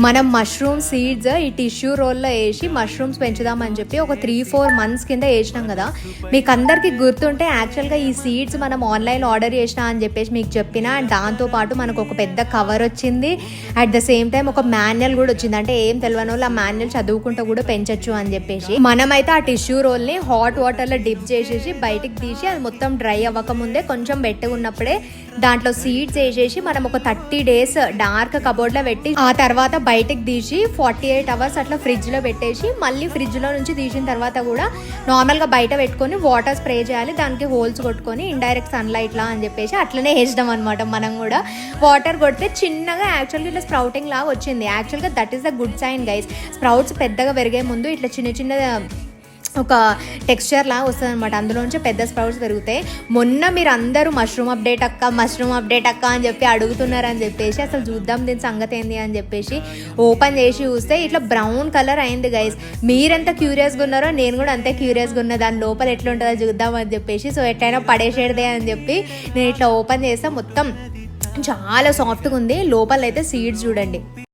మనం mushroom seeds ఈ tissue రోల్లో వేసి మష్రూమ్స్ పెంచుదామని చెప్పి ఒక 3-4 months కింద వేసినాం కదా. మీకు అందరికీ గుర్తుంటే యాక్చువల్గా ఈ సీడ్స్ మనం ఆన్లైన్ ఆర్డర్ చేసినా అని చెప్పేసి మీకు చెప్పిన. అండ్ దాంతోపాటు మనకు ఒక పెద్ద కవర్ వచ్చింది. అట్ ద సేమ్ టైం ఒక మాన్యువల్ కూడా వచ్చింది. అంటే ఏం తెలియని వాళ్ళు ఆ మాన్యువల్ చదువుకుంటూ కూడా పెంచొచ్చు అని చెప్పేసి. మనమైతే ఆ టిష్యూ రోల్ని హాట్ వాటర్లో డిప్ చేసేసి బయటికి తీసి అది మొత్తం డ్రై అవ్వకముందే కొంచెం బెట్టగా ఉన్నప్పుడే దాంట్లో సీడ్స్ వేసేసి మనం ఒక 30 days డార్క్ కబోర్డ్లో పెట్టి ఆ తర్వాత బయటకు తీసి 48 hours అట్లా ఫ్రిడ్జ్లో పెట్టేసి మళ్ళీ ఫ్రిడ్జ్లో నుంచి తీసిన తర్వాత కూడా నార్మల్గా బయట పెట్టుకొని వాటర్ స్ప్రే చేయాలి. దానికి హోల్స్ కొట్టుకొని ఇండైరెక్ట్ సన్లైట్లా అని చెప్పేసి అట్లనే వేసినాం అనమాట. మనం కూడా వాటర్ కొడితే చిన్నగా యాక్చువల్గా ఇట్లా స్ప్రౌటింగ్ లాగా వచ్చింది. యాక్చువల్గా that is the good sign guys. Sprouts పెద్దగా పెరిగే ముందు ఇట్లా చిన్న చిన్న ఒక టెక్స్చర్ లాగా వస్తుంది అనమాట. అందులోంచి పెద్ద స్ప్రౌట్స్ పెరుగుతాయి. మొన్న మీరు అందరూ మష్రూమ్ అప్డేట్ అక్క అని చెప్పి అడుగుతున్నారని చెప్పేసి అసలు చూద్దాం దీని సంగతి ఏంది అని చెప్పేసి ఓపెన్ చేసి చూస్తే ఇట్లా బ్రౌన్ కలర్ అయింది గైస్. మీరెంత క్యూరియస్గా ఉన్నారో నేను కూడా అంతే క్యూరియస్గా ఉన్నా దాని లోపల ఎట్లా ఉంటుందో చూద్దాం అని చెప్పేసి. సో ఎట్లయినా పడేసేదే అని చెప్పి నేను ఇట్లా ఓపెన్ చేస్తే మొత్తం చాలా సాఫ్ట్గా ఉంది. లోపల అయితే సీడ్స్ చూడండి.